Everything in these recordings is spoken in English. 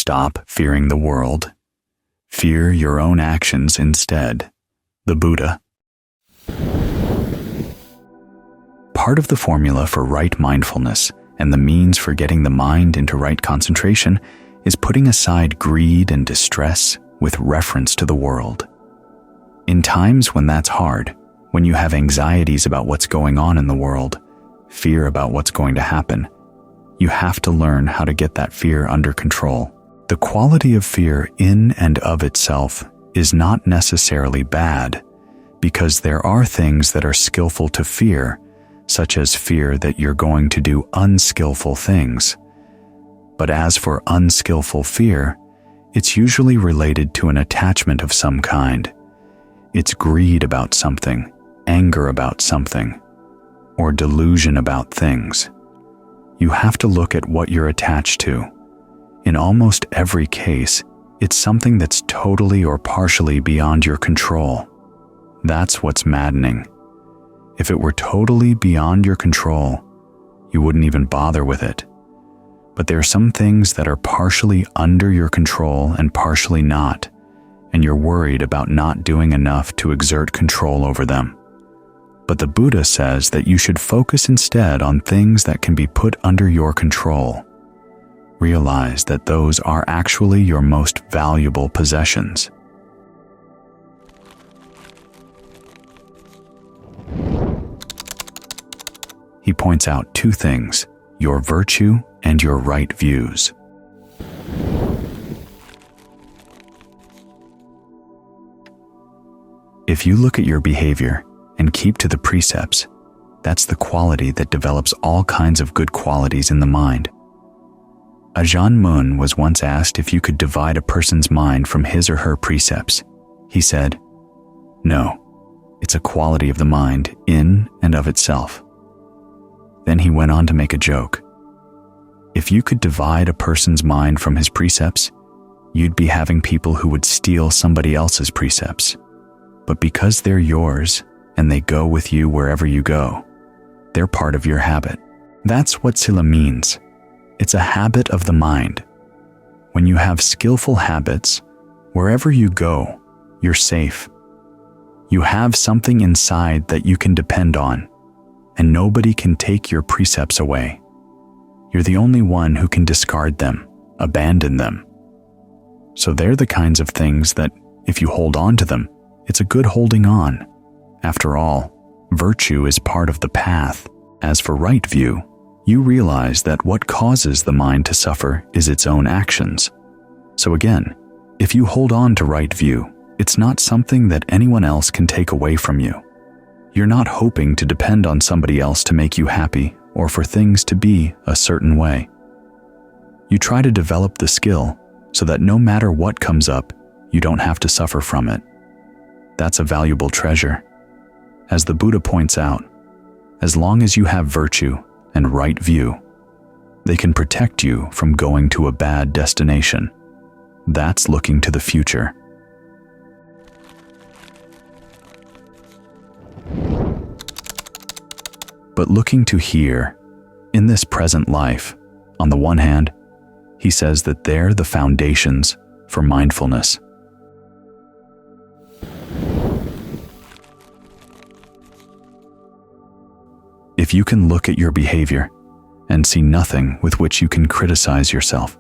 Stop fearing the world. Fear your own actions instead. The Buddha. Part of the formula for right mindfulness and the means for getting the mind into right concentration is putting aside greed and distress with reference to the world. In times when that's hard, when you have anxieties about what's going on in the world, fear about what's going to happen, you have to learn how to get that fear under control. The quality of fear in and of itself is not necessarily bad, because there are things that are skillful to fear, such as fear that you're going to do unskillful things. But as for unskillful fear, it's usually related to an attachment of some kind. It's greed about something, anger about something, or delusion about things. You have to look at what you're attached to. In almost every case, it's something that's totally or partially beyond your control. That's what's maddening. If it were totally beyond your control, you wouldn't even bother with it. But there are some things that are partially under your control and partially not, and you're worried about not doing enough to exert control over them. But the Buddha says that you should focus instead on things that can be put under your control. Realize that those are actually your most valuable possessions. He points out two things: your virtue and your right views. If you look at your behavior and keep to the precepts, that's the quality that develops all kinds of good qualities in the mind. Ajahn Mun was once asked if you could divide a person's mind from his or her precepts. He said, "No, it's a quality of the mind in and of itself." Then he went on to make a joke. If you could divide a person's mind from his precepts, you'd be having people who would steal somebody else's precepts. But because they're yours and they go with you wherever you go, they're part of your habit. That's what sila means. It's a habit of the mind. When you have skillful habits, wherever you go, you're safe. You have something inside that you can depend on, and nobody can take your precepts away. You're the only one who can discard them, abandon them. So they're the kinds of things that, if you hold on to them, it's a good holding on. After all, virtue is part of the path. As for right view, you realize that what causes the mind to suffer is its own actions. So again, if you hold on to right view, it's not something that anyone else can take away from you. You're not hoping to depend on somebody else to make you happy or for things to be a certain way. You try to develop the skill so that no matter what comes up, you don't have to suffer from it. That's a valuable treasure. As the Buddha points out, as long as you have virtue and right view, they can protect you from going to a bad destination. That's looking to the future. But looking to here, in this present life, on the one hand, he says that they're the foundations for mindfulness. If you can look at your behavior and see nothing with which you can criticize yourself,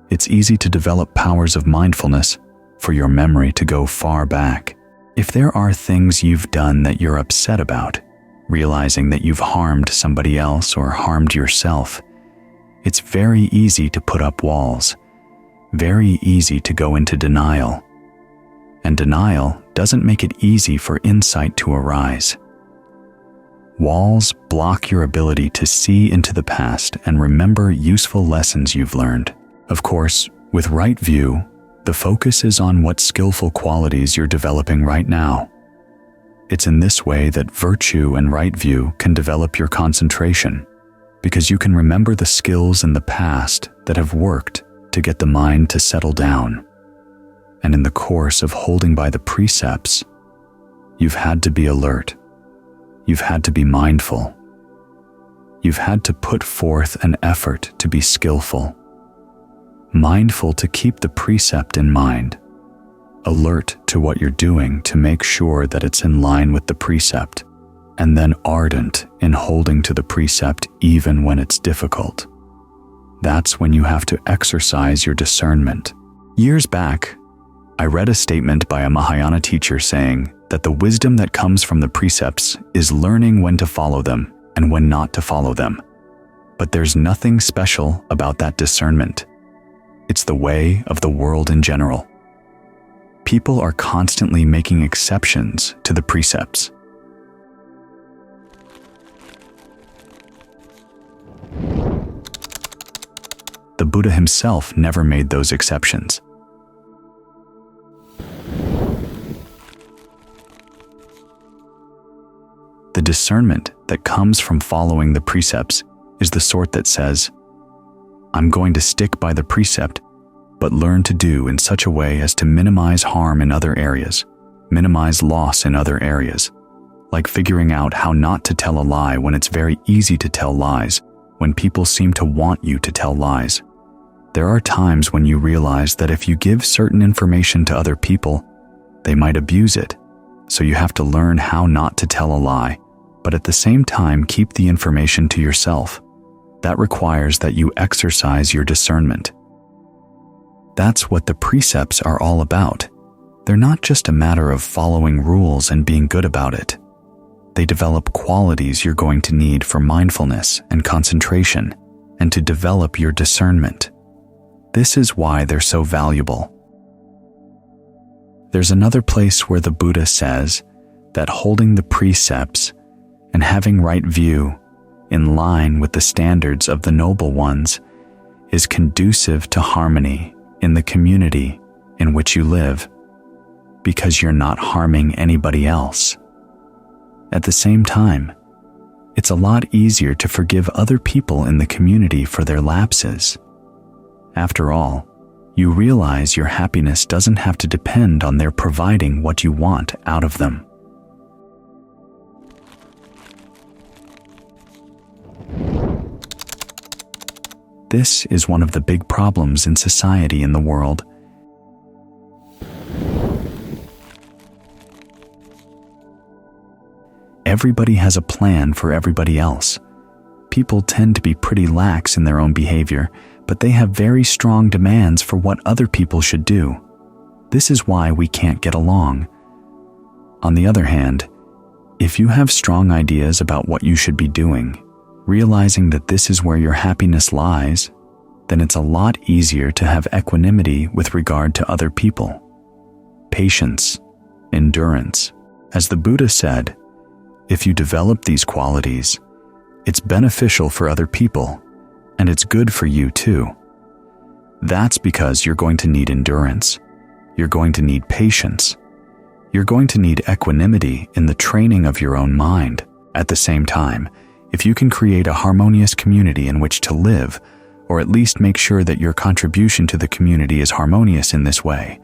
it's easy to develop powers of mindfulness for your memory to go far back. If there are things you've done that you're upset about, realizing that you've harmed somebody else or harmed yourself, it's very easy to put up walls, very easy to go into denial. And denial doesn't make it easy for insight to arise. Walls block your ability to see into the past and remember useful lessons you've learned. Of course, with right view, the focus is on what skillful qualities you're developing right now. It's in this way that virtue and right view can develop your concentration, because you can remember the skills in the past that have worked to get the mind to settle down. And in the course of holding by the precepts, you've had to be alert. You've had to be mindful. You've had to put forth an effort to be skillful. mindful to keep the precept in mind, alert to what you're doing to make sure that it's in line with the precept, and then ardent in holding to the precept even when it's difficult. That's when you have to exercise your discernment. Years back, I read a statement by a Mahayana teacher saying that the wisdom that comes from the precepts is learning when to follow them and when not to follow them. But there's nothing special about that discernment. It's the way of the world in general. People are constantly making exceptions to the precepts. The Buddha himself never made those exceptions. The discernment that comes from following the precepts is the sort that says, I'm going to stick by the precept, but learn to do in such a way as to minimize harm in other areas, minimize loss in other areas, like figuring out how not to tell a lie when it's very easy to tell lies, when people seem to want you to tell lies. There are times when you realize that if you give certain information to other people, they might abuse it, so you have to learn how not to tell a lie, but at the same time keep the information to yourself. That requires that you exercise your discernment. That's what the precepts are all about. They're not just a matter of following rules and being good about it. They develop qualities you're going to need for mindfulness and concentration, and to develop your discernment. This is why they're so valuable. There's another place where the Buddha says that holding the precepts and having right view in line with the standards of the noble ones is conducive to harmony in the community in which you live, because you're not harming anybody else. At the same time, it's a lot easier to forgive other people in the community for their lapses. After all, you realize your happiness doesn't have to depend on their providing what you want out of them. This is one of the big problems in society in the world. Everybody has a plan for everybody else. People tend to be pretty lax in their own behavior, but they have very strong demands for what other people should do. This is why we can't get along. On the other hand, if you have strong ideas about what you should be doing, realizing that this is where your happiness lies, then it's a lot easier to have equanimity with regard to other people. Patience, endurance. As the Buddha said, if you develop these qualities, it's beneficial for other people, and it's good for you too. That's because you're going to need endurance. You're going to need patience. You're going to need equanimity in the training of your own mind. At the same time, if you can create a harmonious community in which to live, or at least make sure that your contribution to the community is harmonious in this way,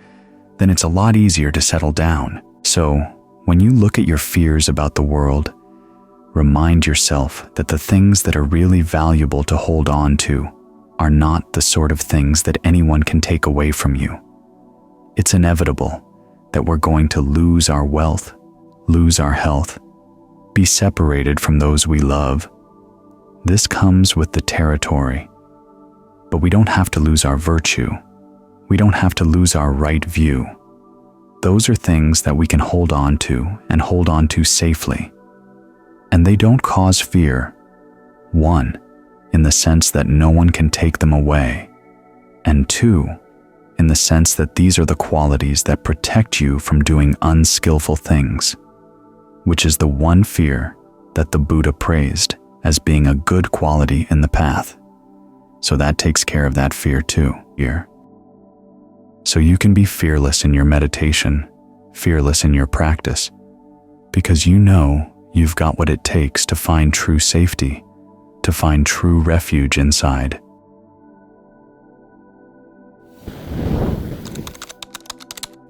then it's a lot easier to settle down. So, when you look at your fears about the world, remind yourself that the things that are really valuable to hold on to are not the sort of things that anyone can take away from you. It's inevitable that we're going to lose our wealth, lose our health, be separated from those we love. This comes with the territory. But we don't have to lose our virtue. We don't have to lose our right view. Those are things that we can hold on to and hold on to safely. And they don't cause fear. 1, in the sense that no one can take them away. And 2, in the sense that these are the qualities that protect you from doing unskillful things, which is the one fear that the Buddha praised as being a good quality in the path. So that takes care of that fear too, here. So you can be fearless in your meditation, fearless in your practice, because you know you've got what it takes to find true safety, to find true refuge inside.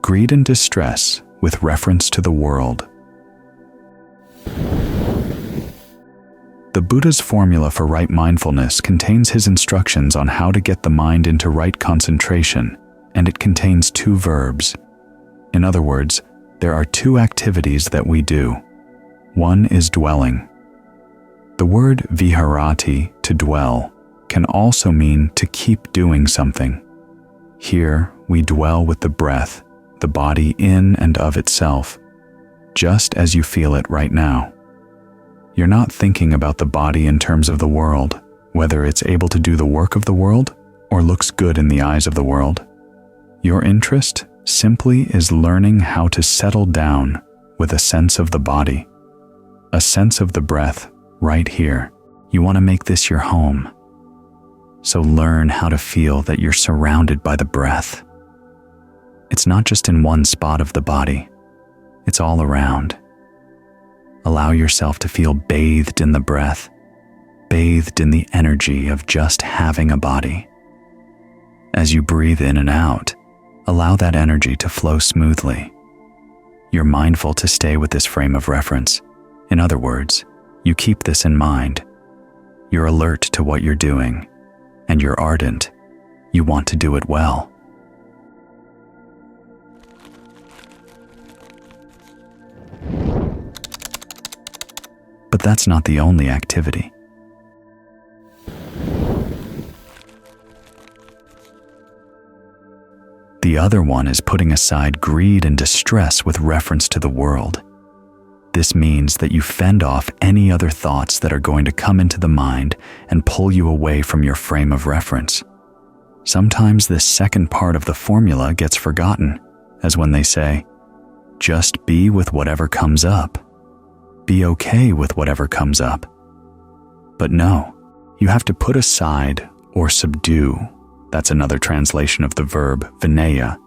Greed and distress with reference to the world. The Buddha's formula for right mindfulness contains his instructions on how to get the mind into right concentration, and it contains 2 verbs. In other words, there are 2 activities that we do. One is dwelling. The word viharati, to dwell, can also mean to keep doing something. Here, we dwell with the breath, the body in and of itself, just as you feel it right now. You're not thinking about the body in terms of the world, whether it's able to do the work of the world or looks good in the eyes of the world. Your interest simply is learning how to settle down with a sense of the body, a sense of the breath right here. You want to make this your home. So learn how to feel that you're surrounded by the breath. It's not just in one spot of the body, it's all around. Allow yourself to feel bathed in the breath, bathed in the energy of just having a body. As you breathe in and out, allow that energy to flow smoothly. You're mindful to stay with this frame of reference. In other words, you keep this in mind. You're alert to what you're doing, and you're ardent. You want to do it well. But that's not the only activity. The other one is putting aside greed and distress with reference to the world. This means that you fend off any other thoughts that are going to come into the mind and pull you away from your frame of reference. Sometimes this second part of the formula gets forgotten, as when they say, just be with whatever comes up. Be okay with whatever comes up. But no, you have to put aside or subdue. That's another translation of the verb vinaya.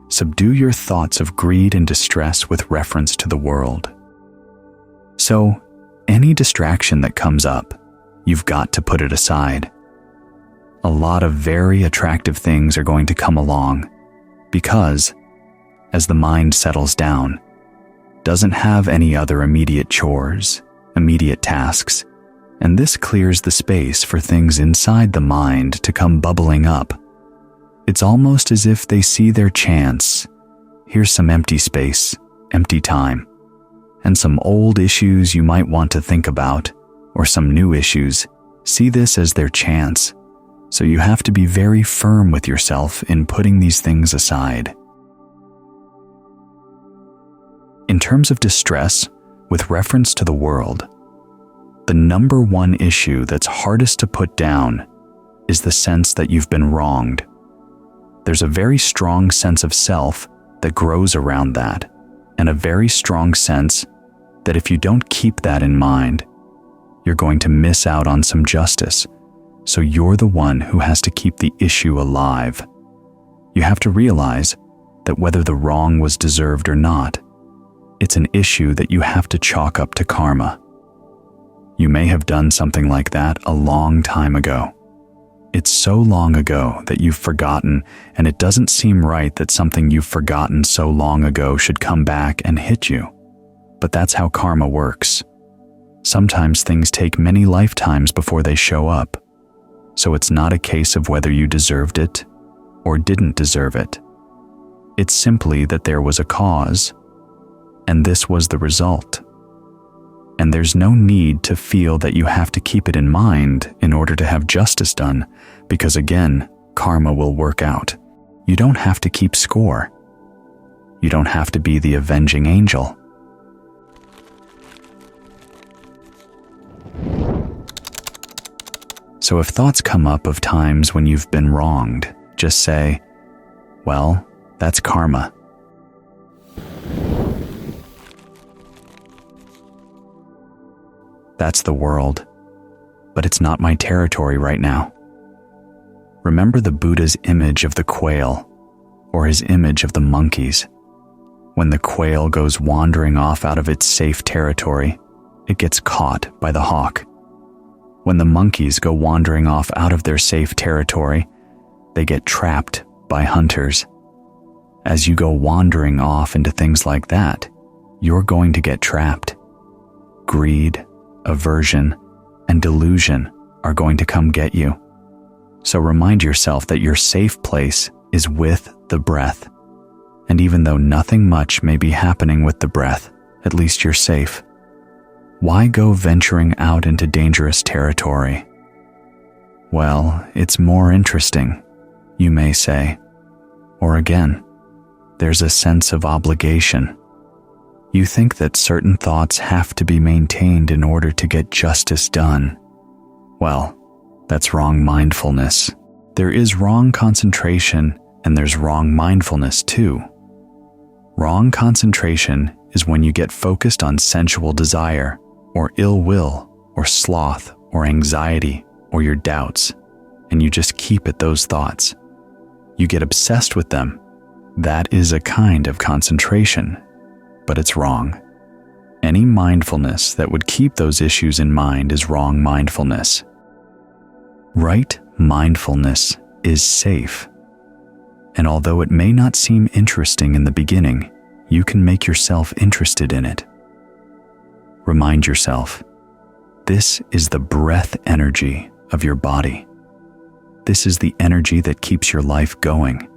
Subdue your thoughts of greed and distress with reference to the world. So, any distraction that comes up, you've got to put it aside. A lot of very attractive things are going to come along because, as the mind settles down, doesn't have any other immediate chores, immediate tasks, and this clears the space for things inside the mind to come bubbling up. It's almost as if they see their chance. Here's some empty space, empty time, and some old issues you might want to think about, or some new issues. See this as their chance. So you have to be very firm with yourself in putting these things aside. In terms of distress, with reference to the world, the number one issue that's hardest to put down is the sense that you've been wronged. There's a very strong sense of self that grows around that, and a very strong sense that if you don't keep that in mind, you're going to miss out on some justice. So you're the one who has to keep the issue alive. You have to realize that whether the wrong was deserved or not, it's an issue that you have to chalk up to karma. You may have done something like that a long time ago. It's so long ago that you've forgotten, and it doesn't seem right that something you've forgotten so long ago should come back and hit you. But that's how karma works. Sometimes things take many lifetimes before they show up. So it's not a case of whether you deserved it or didn't deserve it. It's simply that there was a cause, and this was the result. And there's no need to feel that you have to keep it in mind in order to have justice done, because again, karma will work out. You don't have to keep score. You don't have to be the avenging angel. So if thoughts come up of times when you've been wronged, just say, well, that's karma. That's the world, but it's not my territory right now. Remember the Buddha's image of the quail, or his image of the monkeys. When the quail goes wandering off out of its safe territory, it gets caught by the hawk. When the monkeys go wandering off out of their safe territory, they get trapped by hunters. As you go wandering off into things like that, you're going to get trapped. Greed, aversion, and delusion are going to come get you. So remind yourself that your safe place is with the breath. And even though nothing much may be happening with the breath, at least you're safe. Why go venturing out into dangerous territory? Well, it's more interesting, you may say. Or again, there's a sense of obligation. You think that certain thoughts have to be maintained in order to get justice done. Well, that's wrong mindfulness. There is wrong concentration and there's wrong mindfulness too. Wrong concentration is when you get focused on sensual desire, or ill will, or sloth, or anxiety, or your doubts, and you just keep at those thoughts. You get obsessed with them. That is a kind of concentration, but it's wrong. Any mindfulness that would keep those issues in mind is wrong mindfulness. Right mindfulness is safe. And although it may not seem interesting in the beginning, you can make yourself interested in it. Remind yourself, this is the breath energy of your body. This is the energy that keeps your life going.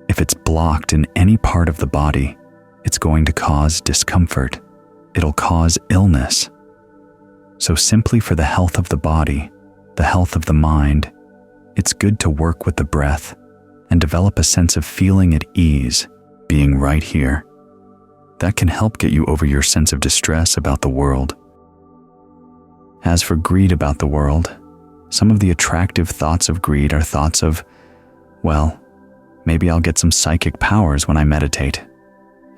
If it's blocked in any part of the body, it's going to cause discomfort. It'll cause illness. So simply for the health of the body, the health of the mind, it's good to work with the breath and develop a sense of feeling at ease, being right here. That can help get you over your sense of distress about the world. As for greed about the world, some of the attractive thoughts of greed are thoughts of, well, maybe I'll get some psychic powers when I meditate.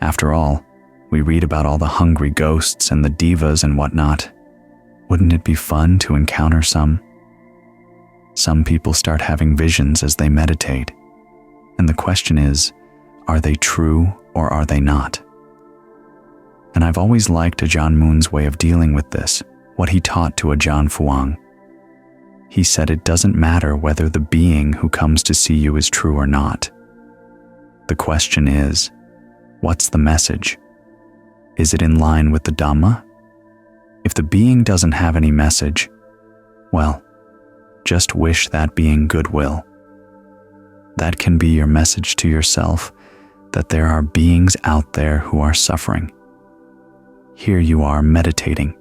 After all, we read about all the hungry ghosts and the divas and whatnot. Wouldn't it be fun to encounter some? Some people start having visions as they meditate. And the question is, are they true or are they not? And I've always liked Ajahn Mun's way of dealing with this, what he taught to Ajahn Fuang. He said it doesn't matter whether the being who comes to see you is true or not. The question is, what's the message? Is it in line with the Dhamma? If the being doesn't have any message, well, just wish that being goodwill. That can be your message to yourself, that there are beings out there who are suffering. Here you are meditating,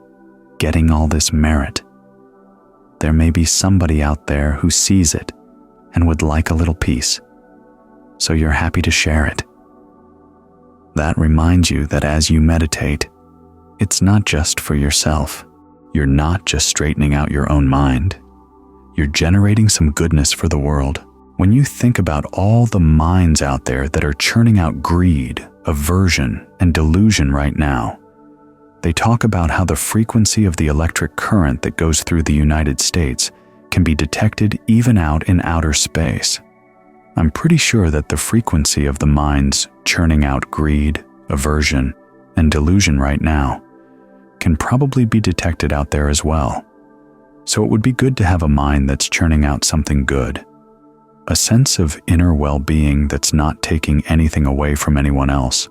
getting all this merit. There may be somebody out there who sees it and would like a little piece, so you're happy to share it. That reminds you that as you meditate, it's not just for yourself. You're not just straightening out your own mind. You're generating some goodness for the world. When you think about all the minds out there that are churning out greed, aversion, and delusion right now, they talk about how the frequency of the electric current that goes through the United States can be detected even out in outer space. I'm pretty sure that the frequency of the minds churning out greed, aversion, and delusion right now can probably be detected out there as well. So it would be good to have a mind that's churning out something good, a sense of inner well-being that's not taking anything away from anyone else.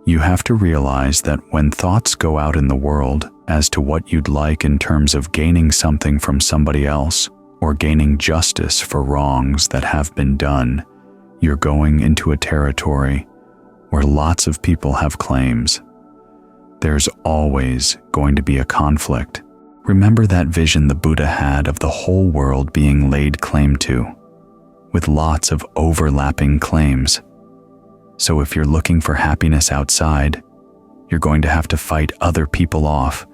You have to realize that when thoughts go out in the world as to what you'd like in terms of gaining something from somebody else or gaining justice for wrongs that have been done, you're going into a territory where lots of people have claims. There's always going to be a conflict. Remember that vision the Buddha had of the whole world being laid claim to, with lots of overlapping claims. So if you're looking for happiness outside, you're going to have to fight other people off.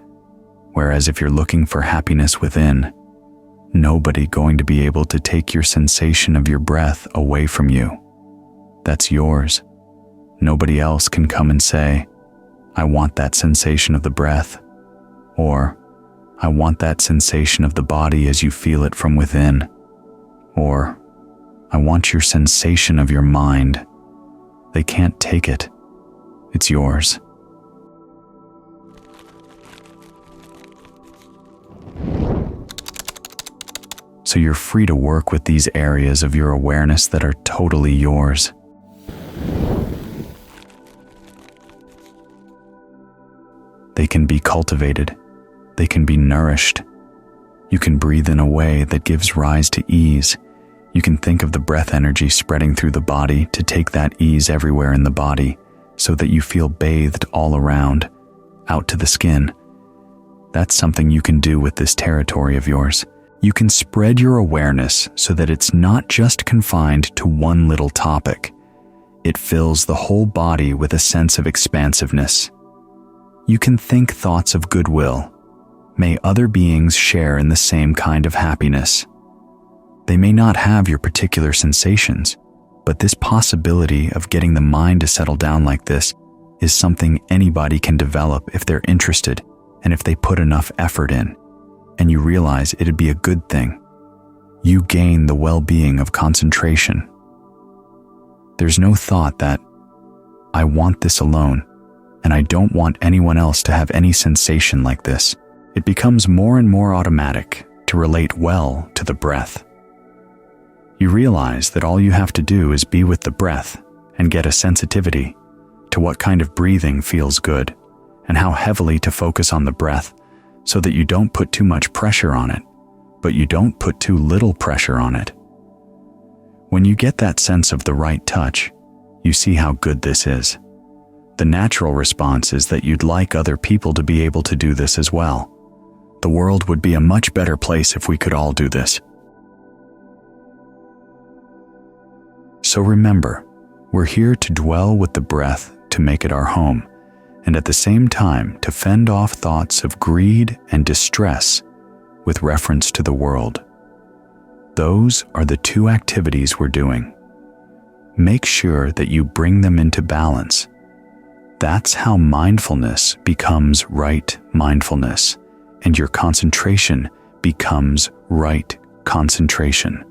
Whereas if you're looking for happiness within, nobody going to be able to take your sensation of your breath away from you. That's yours. Nobody else can come and say, I want that sensation of the breath, or I want that sensation of the body as you feel it from within, or I want your sensation of your mind. They can't take it. It's yours. So you're free to work with these areas of your awareness that are totally yours. They can be cultivated. they can be nourished. You can breathe in a way that gives rise to ease. You can think of the breath energy spreading through the body to take that ease everywhere in the body so that you feel bathed all around, out to the skin. That's something you can do with this territory of yours. You can spread your awareness so that it's not just confined to one little topic. It fills the whole body with a sense of expansiveness. You can think thoughts of goodwill. May other beings share in the same kind of happiness. They may not have your particular sensations, but this possibility of getting the mind to settle down like this is something anybody can develop if they're interested and if they put enough effort in, and you realize it'd be a good thing. You gain the well-being of concentration. There's no thought that, I want this alone, and I don't want anyone else to have any sensation like this. It becomes more and more automatic to relate well to the breath. You realize that all you have to do is be with the breath and get a sensitivity to what kind of breathing feels good and how heavily to focus on the breath so that you don't put too much pressure on it, but you don't put too little pressure on it. When you get that sense of the right touch, you see how good this is. The natural response is that you'd like other people to be able to do this as well. The world would be a much better place if we could all do this. So remember, we're here to dwell with the breath to make it our home, and at the same time to fend off thoughts of greed and distress with reference to the world. Those are the two activities we're doing. Make sure that you bring them into balance. That's how mindfulness becomes right mindfulness, and your concentration becomes right concentration.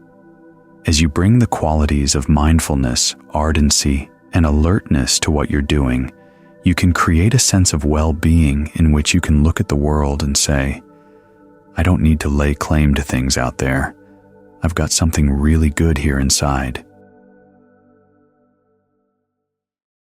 As you bring the qualities of mindfulness, ardency, and alertness to what you're doing, you can create a sense of well-being in which you can look at the world and say, I don't need to lay claim to things out there. I've got something really good here inside.